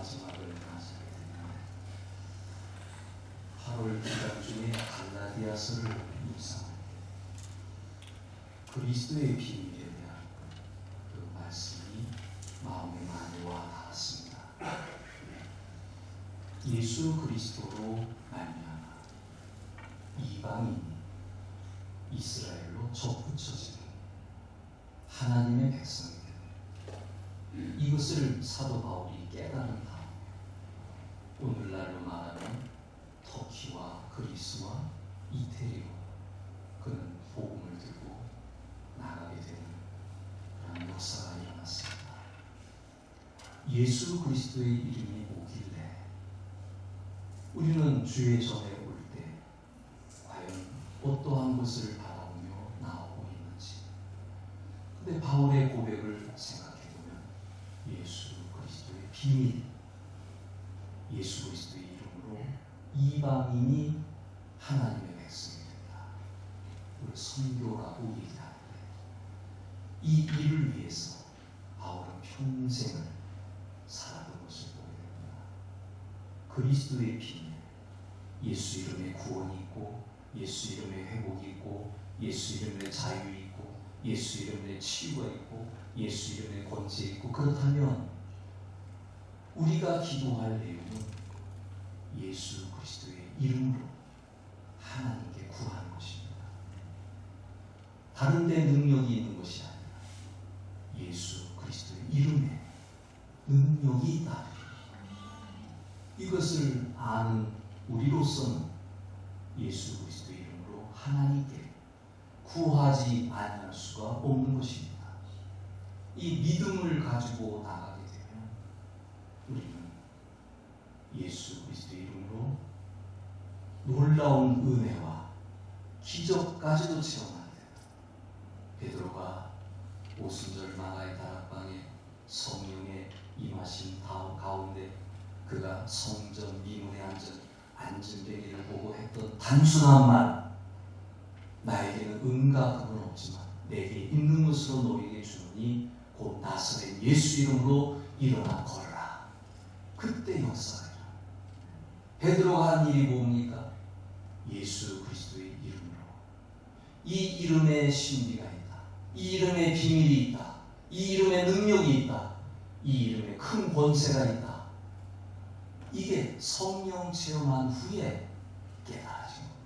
마지막을 맞이하게 되는 8월 기간 중에 갈라디아서를 묵상합니다. 그리스도의 비밀에 대한 그 말씀이 마음에 많이 와 닿았습니다. 예수 그리스도로 말미암아 이방인이 이스라엘로 접붙여지는 하나님의 백성이 되는 이것을 사도 바울이 깨달은 다음 오늘날로 말하면 터키와 그리스와 이태리로 그는 복음을 들고 나가게 되는 그런 역사가 일어났습니다. 예수 그리스도의 이름이 오길래 우리는 주의 전에 올 때 과연 어떠한 것을 바라보며 나오고 있는지. 근데 바울의 고백을 생각해보면 예수 그리스도의 비밀, 예수 그리스도의 이름으로 이방인이 하나님의 백성이 된다. 우리 선교라고 얘기하는데 이 일을 위해서 바울은 평생을 살아본 것을 보게 됩니다. 그리스도의 비밀, 예수 이름에 구원이 있고 예수 이름에 회복이 있고 예수 이름에 자유 있고 예수 이름에 치유가 있고 예수 이름에 권세 있고. 그렇다면 우리가 기도할 내용은 예수 그리스도의 이름으로 하나님께 구하는 것입니다. 다른 데 능력이 있는 것이 아니라 예수 그리스도의 이름에 능력이 있다. 이것을 아는 우리로서는 예수 그리스도의 이름으로 하나님께 구하지 아니할 수가 없는 것입니다. 이 믿음을 가지고 나가게 되면 우리는 예수 그리스도의 이름으로 놀라운 은혜와 기적까지도 체험하게 됩니다. 베드로가 오순절 마가의 다락방에 성령의 임하신 가운데 그가 성전 미문에 앉은 데기를 보고 했던 단순한 말, 나에게는 은과 금은 없지만 내게 있는 것으로 너에게 주노니 곧 나사렛 예수 이름으로 일어나 걸어라. 그때 역사가 일어나. 베드로가 한 일이 뭡니까? 예수 그리스도의 이름으로. 이 이름에 신비가 있다. 이 이름에 비밀이 있다. 이 이름에 능력이 있다. 이 이름에 큰 권세가 있다. 이게 성령 체험한 후에 깨달아진 겁니다.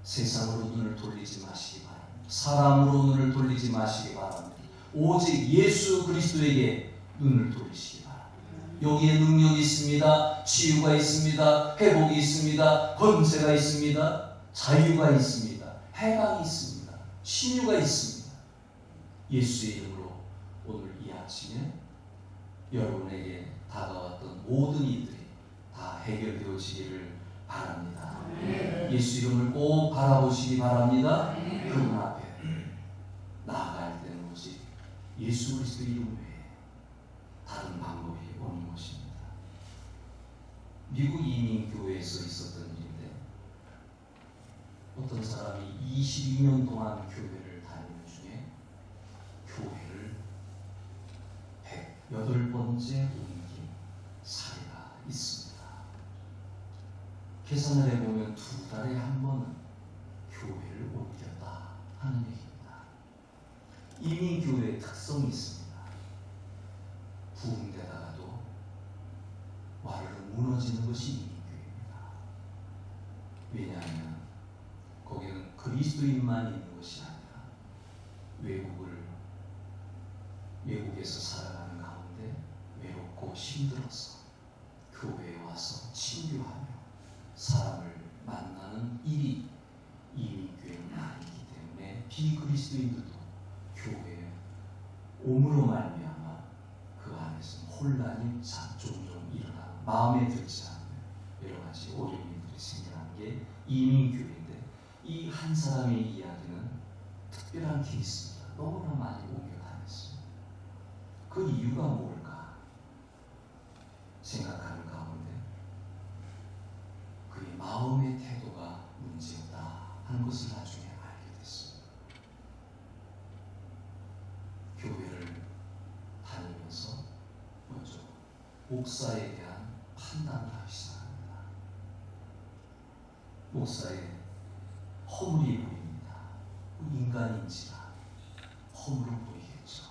세상으로 눈을 돌리지 마시기 바랍니다. 사람으로 눈을 돌리지 마시기 바랍니다. 오직 예수 그리스도에게 눈을 돌리시기 바랍니다. 여기에 능력이 있습니다. 치유가 있습니다. 회복이 있습니다. 권세가 있습니다. 자유가 있습니다. 해방이 있습니다. 신유가 있습니다. 예수의 이름으로 오늘 이 아침에 여러분에게 다가왔던 모든 일들이 다 해결되어지기를 바랍니다. 예수 이름을 꼭 바라보시기 바랍니다. 그분 앞에 나아갈 때는 오직 예수 그리스도 이름 외에 다른 방법이 없는 것입니다. 미국 이민교회에서 있었던 일인데 어떤 사람이 22년 동안 교회를 다니는 중에 교회를 108번째 옮긴 사례가 있습니다. 계산을 해보면 2달에 한 번은 교회를 옮겼다 하는 얘기입니다. 이민교회의 특성이 있습니다. 부흥되다가도 와르르 무너지는 것이 이민교회입니다. 왜냐하면 거기는 그리스도인만 있는 것이 아니라 외국에서 살아가는 가운데 외롭고 힘들어서 교회에 와서 친교하며 사람을 만나는 일이 이민교회는 아니기 때문에 비그리스도인들도 교회에 옴으로 말미암아 그 안에서 혼란이 종종 일어나고 마음에 들지 않는 여러 가지 어려움들이 생겨나는 게 이민교회인데 이 한 사람의 이야기는 특별한 케이스입니다. 너무나 많이 옮겨 다녔습니다. 그 이유가 뭘까 생각하는 가운데 그의 마음의 태도가 문제였다 하는 것을 나중에 알게 됐습니다. 교회를 다니면서 먼저 목사에 대한 판단을 하기 시작합니다. 목사의 허물이 보입니다. 인간인지라 허물은 보이겠죠.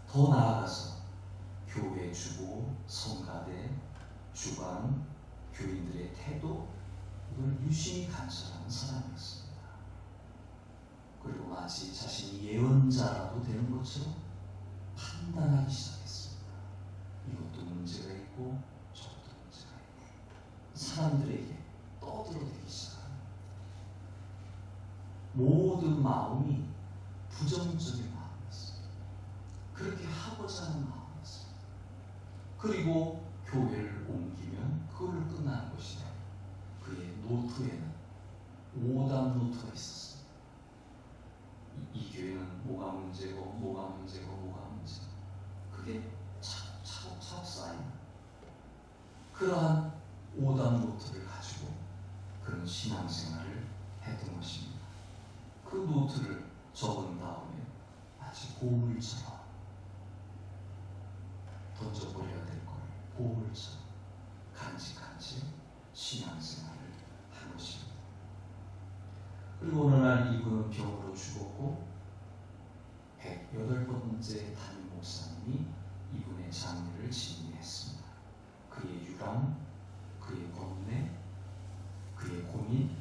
더 나아가서 교회 주보, 성가대, 주방, 교인들의 태도, 이걸 유심히 관찰하는 사람이었습니다. 그리고 마치 자신이 예언자라도 되는 것처럼 판단하기 시작했습니다. 이것도 문제가 있고 저것도 문제가 있고 사람들에게 떠들어대기 시작합니다. 모든 마음이 부정적인 마음이었습니다. 그렇게 하고자 하는 마음이었습니다. 그리고 교회를 옮기면 그걸로 끝나는 것이 아니라 그의 노트에는 오답 노트가 있었습니다. 이 교회는 뭐가 문제고 뭐가 문제고 뭐가 문제고 그게 차곡차곡 쌓인 그러한 오답 노트를 가지고 그런 신앙생활을 했던 것입니다. 그 노트를 적은 다음에 마치 보물처럼 던져버려야 될 걸 보물처럼 간직간직 신앙생활을 한 것입니다. 그리고 어느 날 이분은 병으로 죽었고 108번째 담임 목사님이 이분의 장례를 진행했습니다. 그의 유람, 그의 번뇌, 그의 고민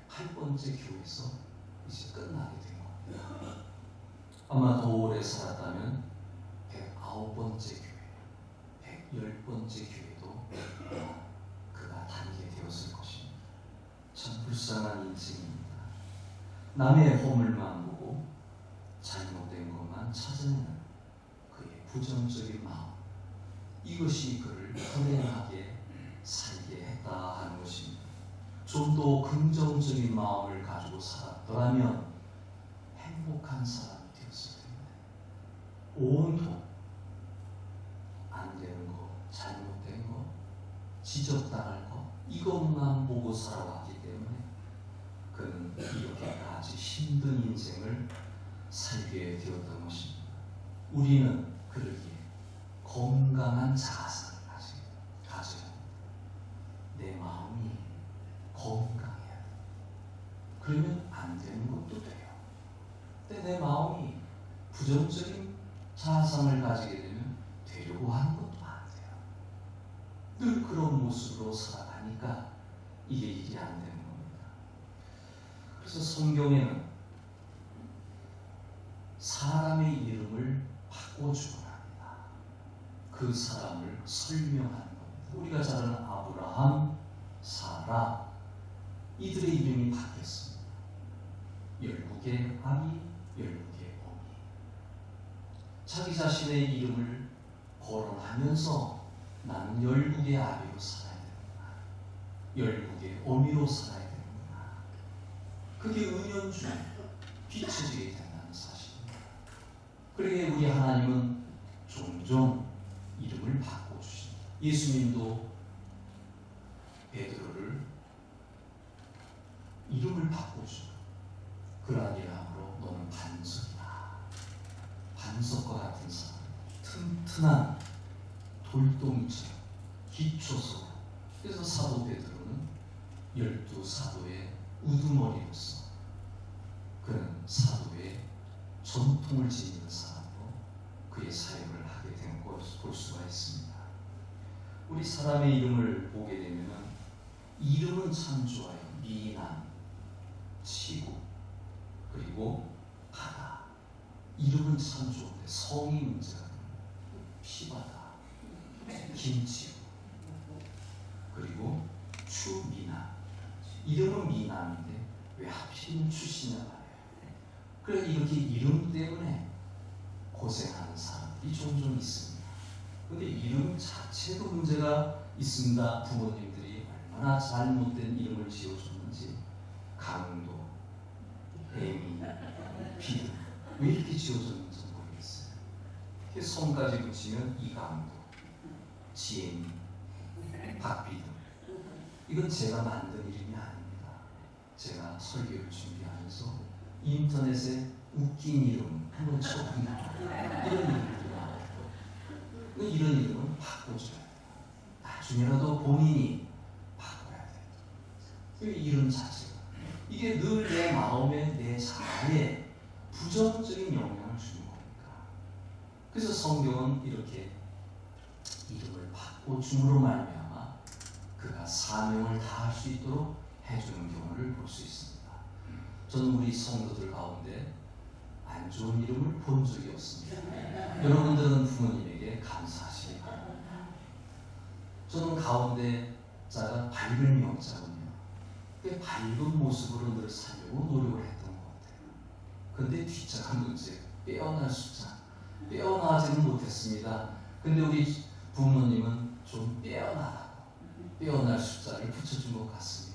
108번째 교회에서 이제 끝나게 된 겁니다. 아마 더 오래 살았다면 109번째 교회, 110번째 교회도 그가 다니게 되었을 것입니다. 참 불쌍한 인생입니다. 남의 허물만 보고 잘못된 것만 찾아내는 그의 부정적인 마음, 이것이 그를 불행하게 살게 했다 하는 것입니다. 좀 더 긍정적인 마음을 가지고 살았더라면 행복한 사람이 되었을 텐데 온통 안 되는 것, 잘못된 것, 지적당할 것 이것만 보고 살아왔기 때문에 그는 이렇게까지 힘든 인생을 살게 되었던 것입니다. 우리는 그러기에 건강한 자아상을 가져야 합니다. 내 마음이 건강해야 돼요. 그러면 안 되는 것도 돼요. 근데 내 마음이 부정적인 자아상을 가지게 되면 되려고 하는 것도 안 돼요. 늘 그런 모습으로 살아가니까 이게 일이 안 되는 겁니다. 그래서 성경에는 사람의 이름을 바꿔주곤 합니다. 그 사람을 설명하는 겁니다. 우리가 잘 아는 아브라함, 사라 이들의 이름이 바뀌었습니다. 열국의 아비, 열국의 어미. 자기 자신의 이름을 거론하면서 나는 열국의 아비로 살아야 되는구나. 열국의 어미로 살아야 되는구나. 그게 은연중에 비춰지게 된다는 사실입니다. 그러기에 우리 하나님은 종종 이름을 바꿔주십니다. 예수님도 베드로를 이름을 바꿔주고 그러한 이름으로 너는 반석이다. 반석과 같은 사람, 튼튼한 돌덩이처럼 기초서. 그래서 사도 베드로는 12사도의 우두머리로서 그는 사도의 전통을 지니는 사람으로 그의 사역을 하게 된 걸 볼 수가 있습니다. 우리 사람의 이름을 보게 되면 이름은 참 좋아요. 미남, 치구, 그리고 바다. 이름은 참 좋은데 성이 문제가 됩니다. 피바다, 김치구, 그리고 추미남. 이름은 미남인데 왜 하필이면 추시냐 말이에요. 그래서 이렇게 이름 때문에 고생하는 사람들이 종종 있습니다. 그런데 이름 자체도 문제가 있습니다. 부모님들이 얼마나 잘못된 이름을 지어줬는지. 강도, 에미, 비등 왜 이렇게 지어줬는지 모르겠어요. 성까지 붙이면 이강도, 지혜미, 박비등. 이건 제가 만든 이름이 아닙니다. 제가 설교를 준비하면서 인터넷에 웃긴 이름 한번 쳐봅니다. 이런 이름들이 나와요. 이런 이름은 바꿔줘야 돼요. 나중에라도 본인이 바꿔야 돼요. 그 이름 자체가 이게 늘 내 마음에 내 자아에 부정적인 영향을 주는 겁니다. 그래서 성경은 이렇게 이름을 바꿔줌으로 말미암아 그가 사명을 다할 수 있도록 해주는 경우를 볼 수 있습니다. 저는 우리 성도들 가운데 안 좋은 이름을 본 적이 없습니다. 여러분들은 부모님에게 감사하시기 바랍니다. 저는 가운데 자가 밝은 명자군요. 그 밝은 모습으로 늘 살려고 노력을 했던 것 같아요. 근데 뒷자가 문제, 빼어날 숫자. 빼어나지는 못했습니다. 근데 우리 부모님은 좀 빼어날 숫자를 붙여준 것 같습니다.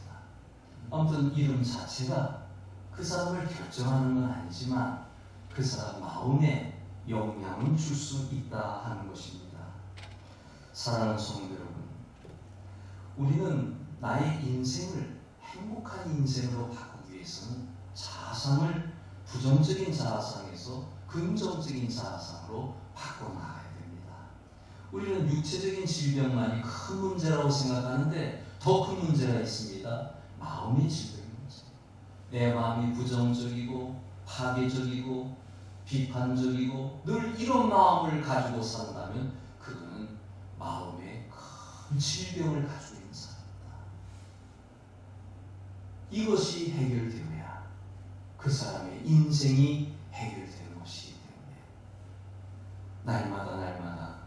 아무튼 이름 자체가 그 사람을 결정하는 건 아니지만 그 사람 마음에 영향을 줄 수 있다 하는 것입니다. 사랑하는 성도 여러분, 우리는 나의 인생을 행복한 인생으로 바꾸기 위해서는 자아상을 부정적인 자아상에서 긍정적인 자아상으로 바꿔나가야 됩니다. 우리는 육체적인 질병만이 큰 문제라고 생각하는데 더 큰 문제가 있습니다. 마음의 질병의 문제. 내 마음이 부정적이고 파괴적이고 비판적이고 늘 이런 마음을 가지고 산다면 그거는 마음에 큰 질병을 가지고 있는 사람입니다. 이것이 해결되어야 그 사람의 인생이 해결되는 것이기 때문에 날마다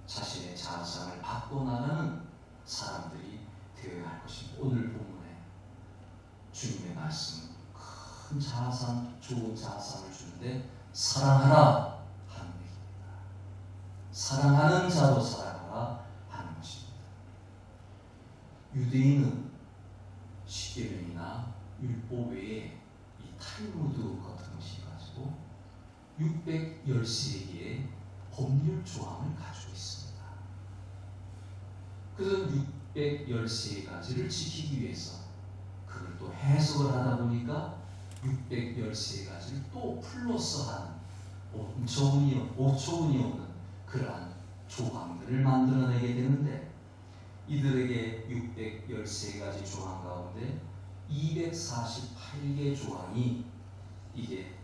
자신의 자아상을 바꿔나가는 사람들이 되어야 할 것입니다. 오늘 본문에 주님의 말씀은 큰 자아상, 좋은 자아상을 주는데 사랑하라 하는 얘기입니다. 사랑하는 자로 살아가라 하는 것입니다. 유대인은 십계명이나 율법 외에 이 탈무드 같은 것이 가지고 613개의 법률 조항을 가지고 있습니다. 그래서 613가지를 지키기 위해서 그걸 또 해석을 하다 보니까 613가지를 또 플러스하는 5초운이 없는 그러한 조항들을 만들어내게 되는데 이들에게 613가지 조항 가운데 248개 조항이 이게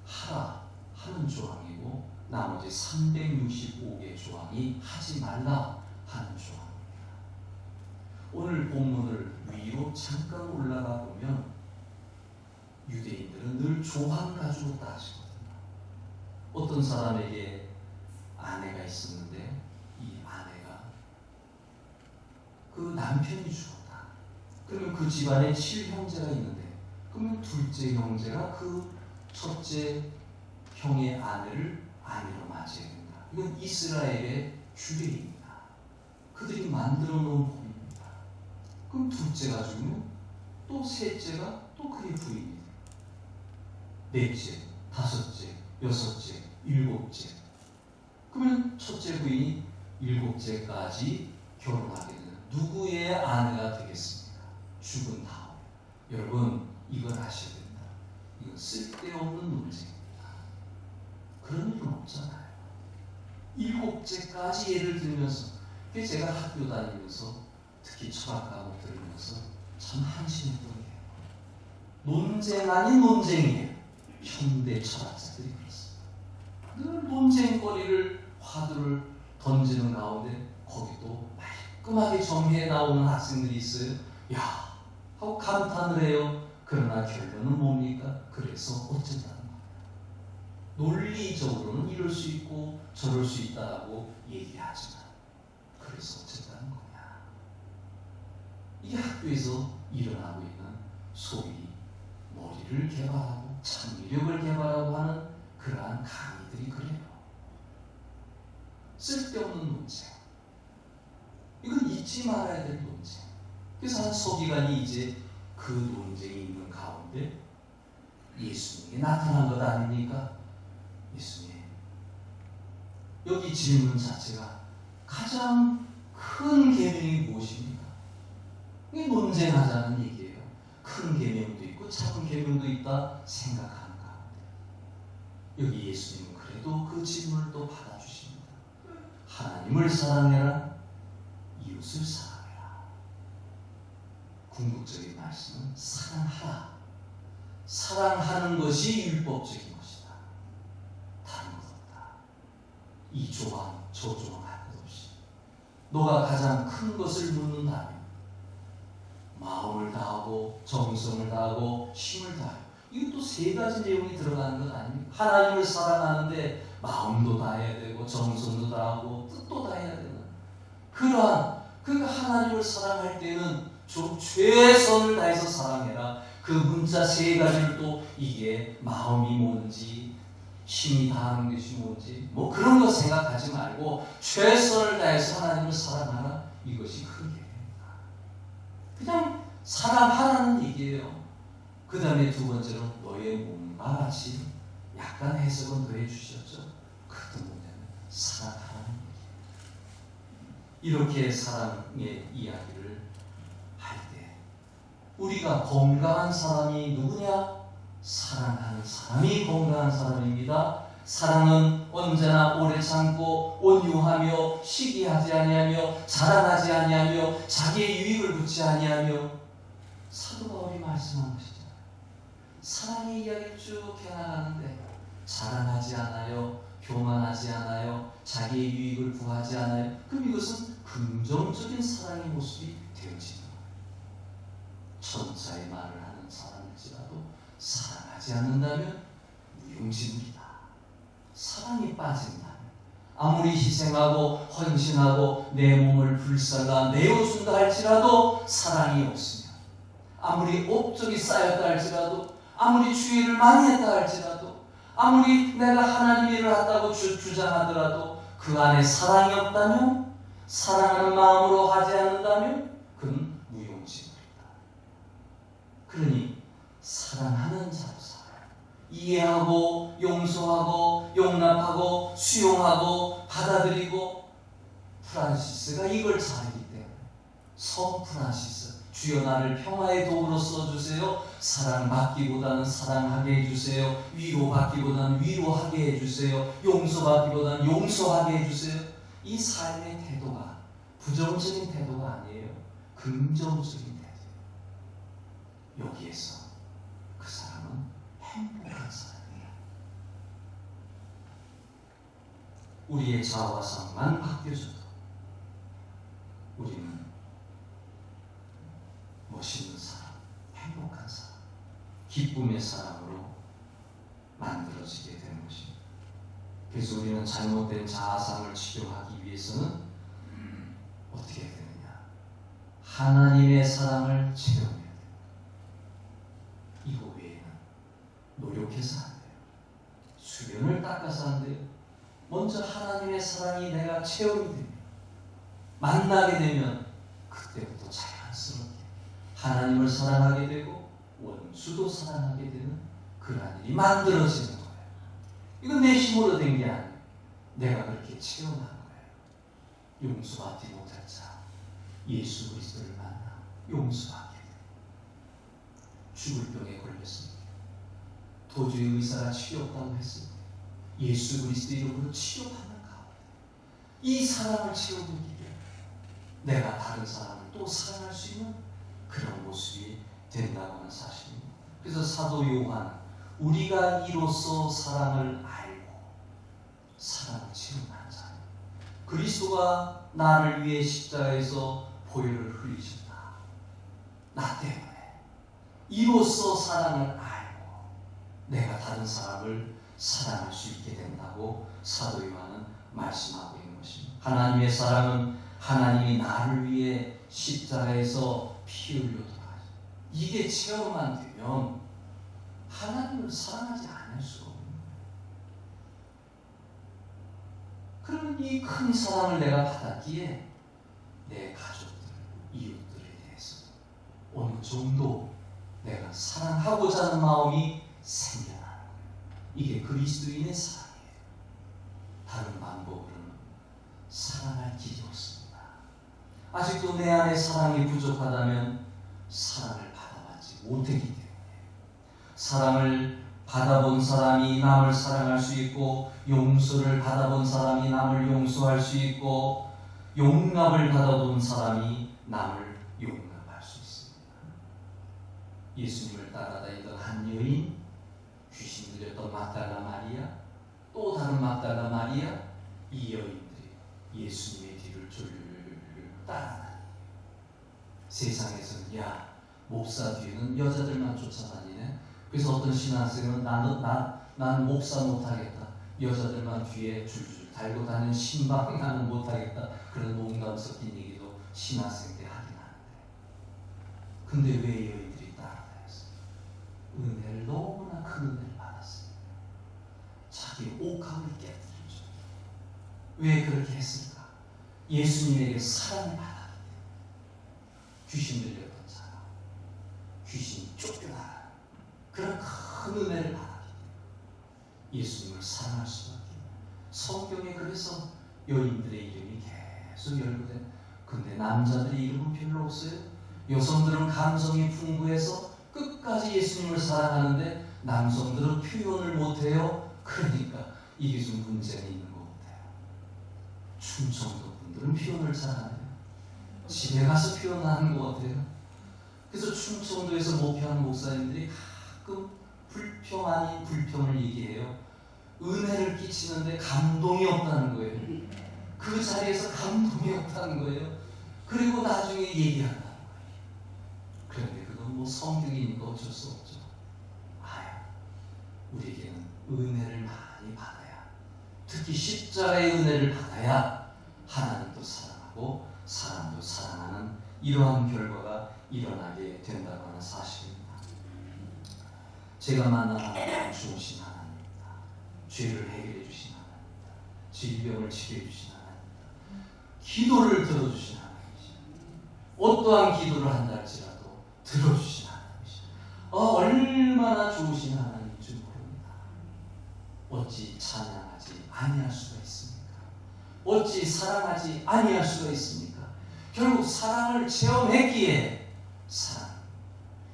하라 하는 조항이고 나머지 365개 조항이 하지 말라 하는 조항입니다. 오늘 본문을 위로 잠깐 올라가 보면 유대인들은 늘 조항 가지고 따지거든요. 어떤 사람에게 아내가 있었는데 이 아내가 그 남편이 죽었다. 그러면 그 집안에 7형제가 있는데 그러면 둘째 형제가 그 첫째 형의 아내를 아내로 맞이해야 된다. 이건 이스라엘의 규례입니다. 그들이 만들어 놓은 법입니다. 그럼 둘째가 죽으면 또 셋째가 또 그의 부인이 돼요. 넷째, 다섯째, 여섯째, 일곱째. 그러면 첫째 부인이 일곱째까지 결혼하게 되는 누구의 아내가 되겠습니까? 죽은 다음에. 여러분 이걸 아셔야 됩니다. 이건 쓸데없는 논쟁입니다. 그런 일은 없잖아요. 일곱째까지 예를 들면서 제가 학교 다니면서 특히 철학 과목 들으면서 참 한심했던 게 논쟁 아닌 논쟁이에요. 현대 철학자들이 그렇습니다. 늘 논쟁거리를 화두를 던지는 가운데 거기도 말끔하게 정리해 나오는 학생들이 있어요. 야 하고 감탄을 해요. 그러나 결론은 뭡니까? 그래서 어쩐다는 거예요. 논리적으로는 이럴 수 있고 저럴 수 있다고 얘기하지만 그래서 어쩐다는 거냐. 이게 학교에서 일어나고 있는 소위 머리를 개발하고 창의력을 개발하고 하는 그러한 강의들이 그래요. 쓸데없는 논쟁. 이건 잊지 말아야 될 논쟁. 그래서 한 서기관이 이제 그 논쟁이 있는 가운데 예수님이 나타난 것 아닙니까? 예수님. 여기 질문 자체가 가장 큰 계명이 무엇입니까? 이게 논쟁하자는 얘기예요. 큰 계명도 있고 작은 계명도 있다 생각하는 가운데 여기 예수님은 그래도 그 질문을 또 받아주십니다. 하나님 하나님을 사랑해라, 이웃을 사랑해라. 궁극적인 말씀은 사랑하라. 사랑하는 것이 율법적인 것이다. 다른 것 없다. 이 조항, 저 조항 할 것 없이 너가 가장 큰 것을 묻는다면 마음을 다하고 정성을 다하고 힘을 다하고, 이것도 세 가지 내용이 들어가는 것 아닙니까? 하나님을 사랑하는데 마음도 다해야 되고 정성도 다하고 뜻도 다해야 되는, 그러니까 하나님을 사랑할 때는 좀 최선을 다해서 사랑해라. 그 문자 세 가지를 또 이게 마음이 뭔지 힘이 다하는 것이 뭔지 뭐 그런 거 생각하지 말고 최선을 다해서 하나님을 사랑하라. 이것이 크게 그냥 사랑하라는 얘기예요. 그 다음에 두 번째로 너의 몸과 같이 약간 해석은 더 해주셨죠. 그것도 뭐냐면 사랑하라는 얘기예요. 이렇게 사랑의 이야기를 할 때 우리가 건강한 사람이 누구냐? 사랑하는 사람이 건강한 사람입니다. 사랑은 언제나 오래 참고 온유하며 시기하지 아니하며 자랑하지 아니하며 자기의 유익을 묻지 아니하며, 사도 바울이 말씀한 것이죠. 사랑의 이야기를 쭉 해나가는데 자랑하지 않아요, 교만하지 않아요, 자기의 유익을 구하지 않아요. 그럼 이것은 긍정적인 사랑의 모습이 되어지는 거예요. 천사의 말을 하는 사람일지라도 사랑하지 않는다면 무용지물이다. 사랑이 빠진다면 아무리 희생하고 헌신하고 내 몸을 불살라 내어준다 할지라도 사랑이 없으면, 아무리 업적이 쌓였다 할지라도, 아무리 주의를 많이 했다 할지라도, 아무리 내가 하나님의 일을 한다고 주장하더라도 그 안에 사랑이 없다면, 사랑하는 마음으로 하지 않는다면 그는 무용지물이다. 그러니 사랑하는 자로 살아. 이해하고 용서하고 용납하고 수용하고 받아들이고, 프란시스가 이걸 잘하기 때문에 성 프란시스, 주여 나를 평화의 도구로 써주세요. 사랑받기보다는 사랑하게 해주세요. 위로받기보다는 위로하게 해주세요. 용서받기보다는 용서하게 해주세요. 이 삶의 태도가 부정적인 태도가 아니에요. 긍정적인 태도. 여기에서 그 사람은 행복한 사람이에요. 우리의 자화상만 바뀌어져도 우리는 멋있는 사람, 행복한 사람, 기쁨의 사람으로 만들어지게 되는 것입니다. 그래서 우리는 잘못된 자아상을 치료하기 위해서는 어떻게 해야 되느냐? 하나님의 사랑을 체험해야 돼요. 이거 외에는 노력해서 안 돼요. 수련을 닦아서 안 돼요. 먼저 하나님의 사랑이 내가 체험이 됩니다. 만나게 되면 그때부터 자연스럽게 하나님을 사랑하게 되고 원수도 사랑하게 되는 그러한 일이 만들어지는 거예요. 이건 내 힘으로 된 게 아니에요. 내가 그렇게 체험한 거예요. 용서받지 못할 자, 예수 그리스도를 만나 용서하게 돼요. 죽을 병에 걸렸습니다. 도저히 의사가 치료 없다고 했을 때 예수 그리스도 이름으로 치료받는 가운데 이 사랑을 채우기 때문에 내가 다른 사람을 또 사랑할 수 있는 그런 모습이 된다고 하는 사실입니다. 그래서 사도 요한, 우리가 이로써 사랑을 알고 사랑을 채우는 자예요. 그리스도가 나를 위해 십자가에서 보혈을 흘리셨다. 나 때문에. 이로써 사랑을 알고 내가 다른 사람을 사랑할 수 있게 된다고 사도 요한은 말씀하고 있는 것입니다. 하나님의 사랑은 하나님이 나를 위해 십자가에서 피 흘려 돌아가셨다. 이게 체험만 되면 하나님을 사랑하지 않을 수가 없는 거예요. 그러면 이 큰 사랑을 내가 받았기에 내 가족들, 이웃들에 대해서 어느 정도 내가 사랑하고자 하는 마음이 생겨나는 거예요. 이게 그리스도인의 사랑이에요. 다른 방법으로는 사랑할 길이 없습니다. 아직도 내 안에 사랑이 부족하다면 사랑을 받아봤지 못했기 때문에, 사랑을 받아본 사람이 남을 사랑할 수 있고, 용서를 받아본 사람이 남을 용서할 수 있고, 용납을 받아본 사람이 남을 용납할 수 있습니다. 예수님을 따라다니던 한 여인, 귀신 들렸던 막달라 마리아, 또 다른 막달라 마리아, 이 여인들이 예수님의 뒤를 줄줄 따라다니. 세상에서는 야, 목사 뒤에는 여자들만 쫓아다니네. 그래서 어떤 신학생은 나는 목사 못하겠다. 여자들만 뒤에 줄줄 달고 다니는 신방 나는 못하겠다. 그런 농담 섞인 얘기도 신학생 때 하긴 하는데. 근데 왜 여인들이 따라다녔어요? 은혜를, 너무나 큰 은혜를 받았어요. 자기 옥합을 깨뜨렸죠. 왜 그렇게 했을까? 예수님에게 사랑을 받았기 때문에. 귀신 들렸던 사람, 귀신이 쫓겨나라, 그런 큰 은혜를 받았기 때문에 예수님을 사랑할 수밖에. 성경에 그래서 여인들의 이름이 계속 열거돼. 근데 남자들의 이름은 별로 없어요. 여성들은 감성이 풍부해서 끝까지 예수님을 사랑하는데 남성들은 표현을 못해요. 그러니까 이게 좀 문제가 있는 것 같아요. 충청도 분들은 표현을 잘하네요. 집에 가서 표현하는 것 같아요. 그래서 충청도에서 목회하는 목사님들이 가끔 불평 아닌 불평을 얘기해요. 은혜를 끼치는데 감동이 없다는 거예요. 그 자리에서 감동이 없다는 거예요. 그리고 나중에 얘기한다는 거예요. 그런데 그건 뭐 성격이니까 어쩔 수 없죠. 우리에게는 은혜를 많이 받아야, 특히 십자가의 은혜를 받아야 하나님도 사랑하고 사람도 사랑하는 이러한 결과가 일어나게 된다고 하는 사실입니다. 제가 만난 하나님은 좋으신 하나님입니다. 죄를 해결해 주신 하나님입니다. 질병을 치료해 주신 하나님입니다. 기도를 들어주신 하나님이십니다. 어떠한 기도를 한다 할지라도 들어주신 하나님이십니다. 얼마나 좋으신 하나님인 줄 모릅니다. 어찌 찬양하지 아니할 수가 있습니까? 어찌 사랑하지 아니할 수가 있습니까? 결국 사랑을 체험했기에 사랑.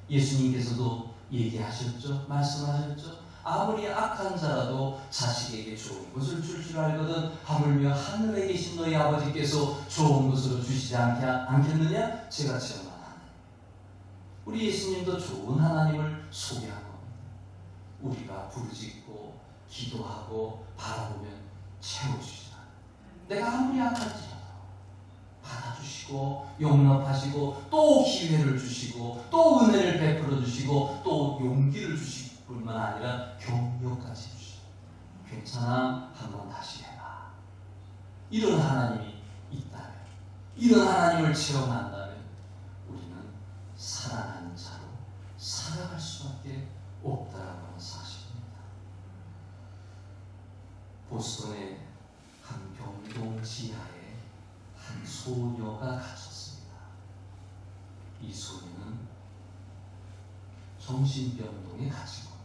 예수님께서도 얘기하셨죠. 말씀하셨죠. 아무리 악한 자라도 자식에게 좋은 것을 줄 줄 알거든 하물며 하늘에 계신 너희 아버지께서 좋은 것으로 주시지 않겠느냐? 제가 체험한 하나님. 우리 예수님도 좋은 하나님을 소개한 겁니다. 우리가 부르짖고 기도하고 바라보면 채워주시라. 내가 아무리 악할지라도 받아주시고 용납하시고 또 기회를 주시고 또 은혜를 베풀어 주시고 또 용기를 주실 뿐만 아니라 격려까지 주시고, 괜찮아, 한번 다시 해봐. 이런 하나님이 있다면, 이런 하나님을 체험한다면 우리는 사랑하는 자로 살아갈 수밖에 없다라는 사실입니다. 보스턴의 한 병동 지하에 한 소녀가 갇혔습니다. 이 소녀는 정신병동에 갇힌 겁니다.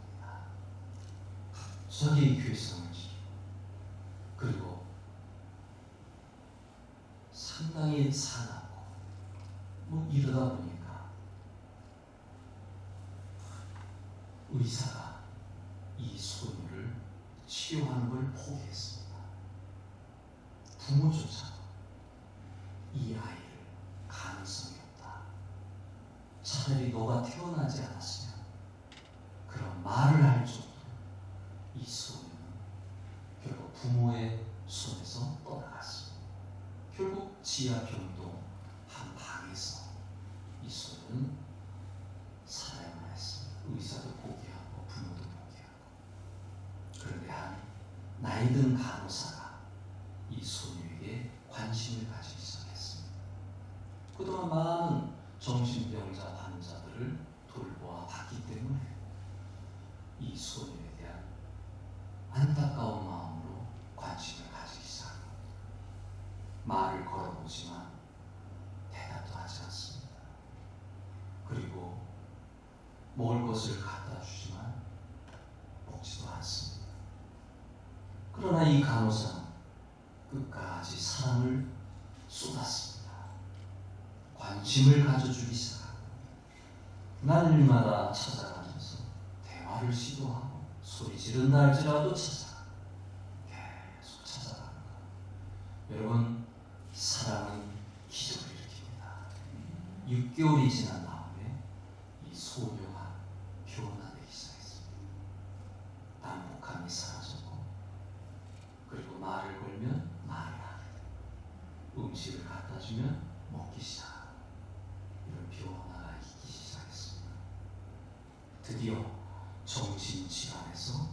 갑자기 괴성을 지르고, 그리고 상당히 사납고 뭐 이러다 보니까 의사가 이 소녀를 치료하는 걸 포기했습니다. 부모조차 이 아이를 가능성이 없다. 차라리 너가 태어나지 않았으면, 그런 말을 할 정도로 이 소녀는 결국 부모의 손에서 떠나갔습니다. 결국 지하병동 한 방에서 이 소녀는 살아야만 했습니다. 의사도 포기하고 부모도 포기하고. 그런데 한 나이든 간호사가 이 소녀에게 관심을 가지기 시작했습니다. 그동안 많은 정신병자 환자들을 돌보아 봤기 때문에 이 소녀에 대한 안타까운 마음으로 관심을 가지기 시작합니다. 말을 걸어보지만 대답도 하지 않습니다. 그리고 먹을 것을 갖다 주지만 먹지도 않습니다. 그러나 이 간호사는 끝까지 사랑을 쏟았습니다. 관심을 가져주기 시작합니다. 날마다 찾아가면서 대화를 시도하고 소리 지른다 할지라도 찾아가. 계속 찾아가는 거. 여러분, 사랑은 기적을 일으킵니다. 6개월이 지난 다음에 이 소녀가 변화되기 시작했습니다. 난폭함이 사라졌고, 그리고 말을 걸면 말을 하게 되고, 음식을 갖다 주면 먹기 시작하고, 이런 변화가 있기 시작했습니다. 드디어 정신질환에서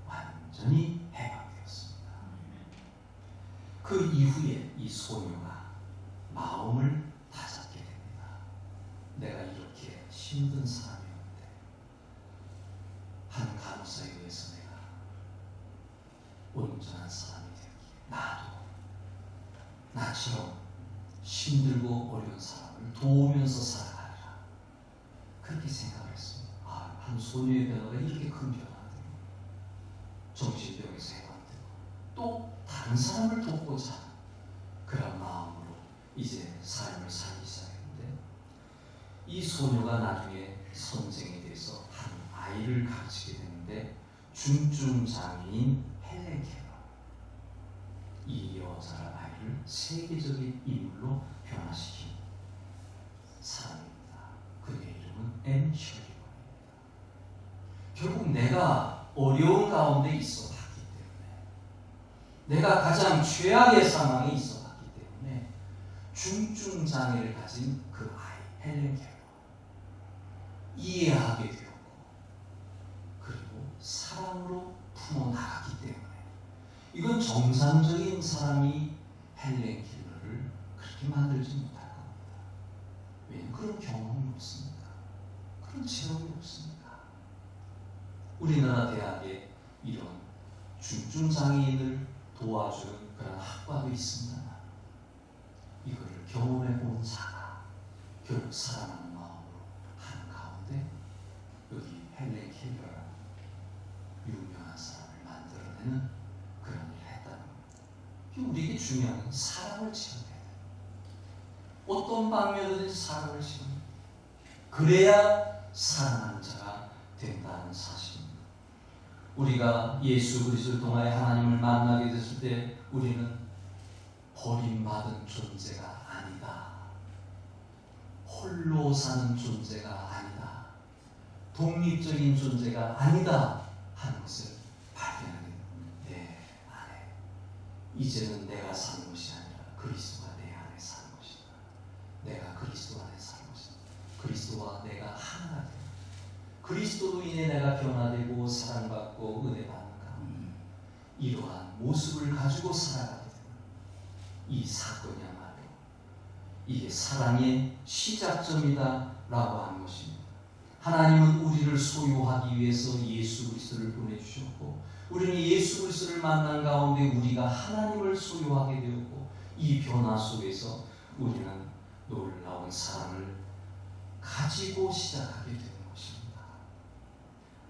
완전히 해방되었습니다. 그 이후에 이 소녀가 마음을 다잡게 됩니다. 내가 이렇게 힘든 사람이었는데 한 간호사에 의해서 내가 온전한 사람이 되었기에 나도 나처럼 힘들고 어려운 사람을 도우면서 살아가리라. 그렇게 생각을 했습니다. 한 소녀의 변화가 이렇게 큰 변화가 되고, 정신병에서 해방되고, 또 다른 사람을 돕고자 하는 그런 마음으로 이제 삶을 살기 시작했는데, 이 소녀가 나중에 선생이 돼서 한 아이를 가르치게 되는데, 중증 장애인 헬렌 켈러, 이 여자란 아이를 세계적인 인물로 변화시킨 사람입니다. 그의 이름은 앤 셜리번입니다. 결국 내가 어려운 가운데 있어 봤기 때문에, 내가 가장 최악의 상황에 있어 봤기 때문에 중증 장애를 가진 그 아이 헬렌 켈러 이해하게 되었고, 그리고 사랑으로 품어 나갔기 때문에, 이건 정상적인 사람이 헬렌 켈러를 그렇게 만들지 못할 겁니다. 왜냐하면 그런 경험이 없습니다. 그런 체험이 없습니다. 우리나라 대학에 이런 중증 장애인을 도와주는 그런 학과도 있습니다만, 이거를 경험해 본 자가 결국 사랑하는 마음으로 하는 가운데 여기 헬렌 켈러라는 유명한 사람을 만들어내는 그런 일을 했다는 겁니다. 우리에게 중요한 건 사랑을 체험해야 돼요. 어떤 방면이든지 사랑을 체험해야 돼요. 그래야 사랑하는 자가 된다는 사실입니다. 우리가 예수 그리스도를 통하여 하나님을 만나게 됐을 때 우리는 버림받은 존재가 아니다. 홀로 사는 존재가 아니다. 독립적인 존재가 아니다 하는 것을 발견하게 됩니다. 내 안에 이제는 내가 사는 것이 아니라 그리스도가 내 안에 사는 것이다. 내가 그리스도 안에 사는 것이다. 그리스도와 내가 하나가 되는, 그리스도로 인해 내가 변화되고 사랑받고 은혜 받는 가운데 이러한 모습을 가지고 살아가게 되는 이 사건이야말로 이게 사랑의 시작점이다 라고 하는 것입니다. 하나님은 우리를 소유하기 위해서 예수 그리스도를 보내주셨고, 우리는 예수 그리스도를 만난 가운데 우리가 하나님을 소유하게 되었고, 이 변화 속에서 우리는 놀라운 사랑을 가지고 시작하게 되는 것입니다.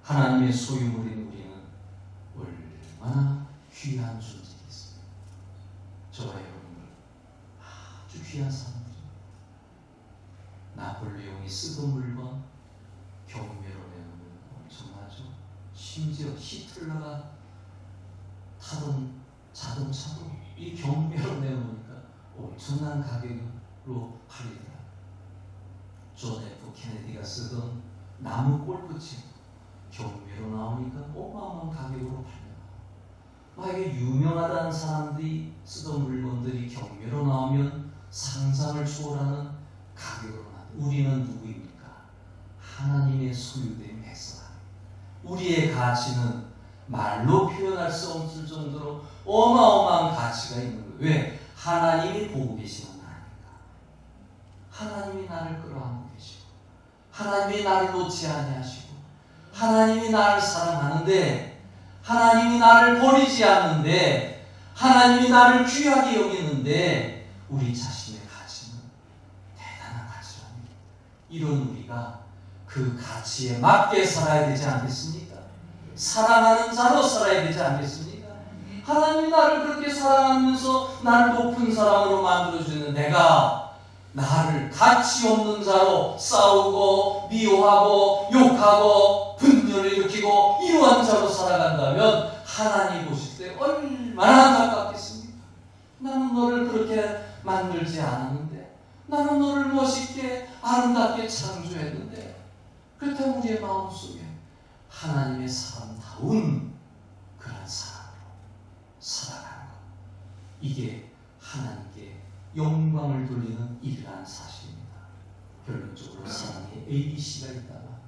하나님의 소유물인 우리는 얼마나 귀한 존재겠습니까? 저와 여러분들 아주 귀한 사람들입니다. 나폴레옹이 쓰던 물건 경매로 내놓으면 엄청나죠. 심지어 히틀러가 타던 자동차도 이 경매로 내놓으니까 엄청난 가격으로 팔리더라. 존 F 케네디가 쓰던 나무 골프채 경매로 나오니까 어마어마한 가격으로 팔려요. 만약에 유명하다는 사람들이 쓰던 물건들이 경매로 나오면 상상을 초월하는 가격으로 나옵니다. 우리는 누구입니까? 하나님의 소유된 백성입니다. 우리의 가치는 말로 표현할 수 없을 정도로 어마어마한 가치가 있는 거예요. 왜? 하나님이 보고 계시는 나니까. 하나님이 나를 끌어안고 계시고, 하나님이 나를 놓지 아니하시고, 하나님이 나를 사랑하는데, 하나님이 나를 버리지 않는데, 하나님이 나를 귀하게 여기는데, 우리 자신의 가치는 대단한 가치랍니다. 이런 우리가 그 가치에 맞게 살아야 되지 않겠습니까? 사랑하는 자로 살아야 되지 않겠습니까? 하나님이 나를 그렇게 사랑하면서 나를 높은 사람으로 만들어주는 내가 나를 가치 없는 자로 싸우고 미워하고 욕하고 분열 분열을 일으키고 이러한 자로 살아간다면 하나님 보실 때 얼마나 안타깝겠습니까? 나는 너를 그렇게 만들지 않았는데, 나는 너를 멋있게 아름답게 창조했는데, 그렇다면 우리의 마음속에 하나님의 사람다운 그런 사람으로 살아가는 것, 이게 하나님께 영광을 돌리는 일이라는 사실입니다. 결론적으로 사랑에 ABC가 있다고 합니다.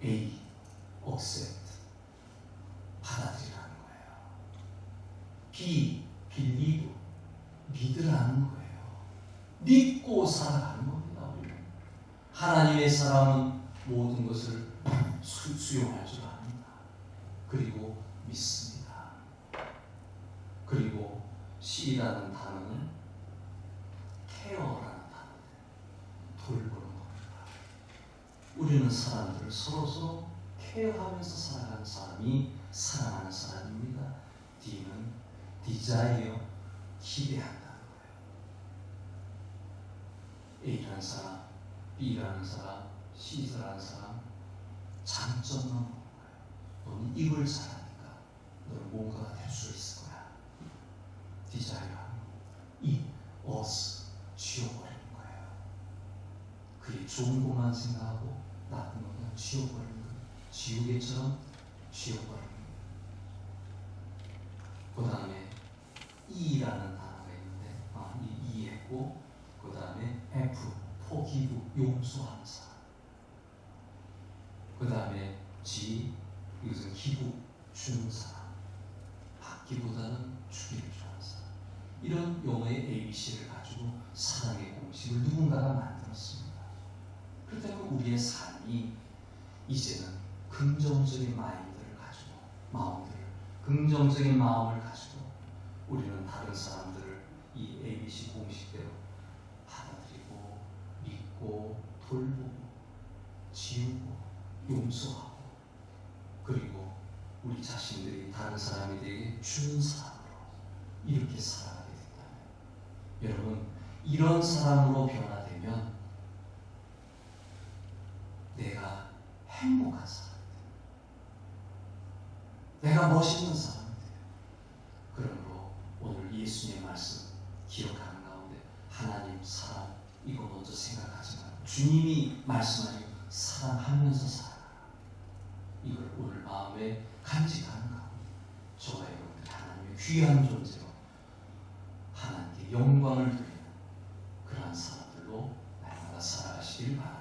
A, accept, 받아들이라는 거예요. B, believe, 믿으라는 거예요. 믿고 살아가는 겁니다. 우리는 하나님의 사람은 모든 것을 수용할 줄 압니다. 그리고 믿습니다. 그리고 C라는 단어는 케어라는 단어예요. 돌보는 겁니다. 우리는 사람들을 서로서로 케어하면서 살아가는 사람이 사랑하는 사람입니다. D는 desire, 기대한다는 거예요. A라는 사람, B라는 사람, C라는 사람, 장점만 보는 거예요. 너는 이걸 잘하니까 너는 뭔가가 될 수 있을 거야. 디자이어하는 이 us 지워버리는 거예요. 그의 좋은 것만 생각하고 나쁜 것만 지워버리는 거예요. 지우개처럼 지워버리는 거예요. 그 다음에 E라는 단어가 있는데 이 E 했고, 그 다음에 F, 포기부, 용서하는 사람. 그 다음에 G, 이것은 기부, 주는 사람. 받기보다는 주기를 좋아하는 사람. 이런 용어의 ABC를 가지고 사랑의 공식을 누군가가 만들었습니다. 그렇다면 우리의 삶이 이제는 긍정적인 마인드를 가지고, 긍정적인 마음을 가지고 우리는 다른 사람들을 이 ABC 공식대로 받아들이고, 믿고, 돌보고, 지우고, 용서하고, 그리고 우리 자신들이 다른 사람에 대해 주는 사람으로 이렇게 살아가게 된다면, 여러분, 이런 사람으로 변화되면 내가 행복한 사람이 돼요. 내가 멋있는 사람이 돼요. 그러므로 오늘 예수님의 말씀 기억하는 가운데 하나님, 사람, 이거 먼저 생각하지 말고 주님이 말씀하시고 사랑하면서 살아라. 이걸 오늘 마음에 간직하는 가운데 저와 여러분들 하나님의 귀한 존재로 하나님께 영광을 돌리는 그러한 사람들로 날마다 살아가시길 바랍니다.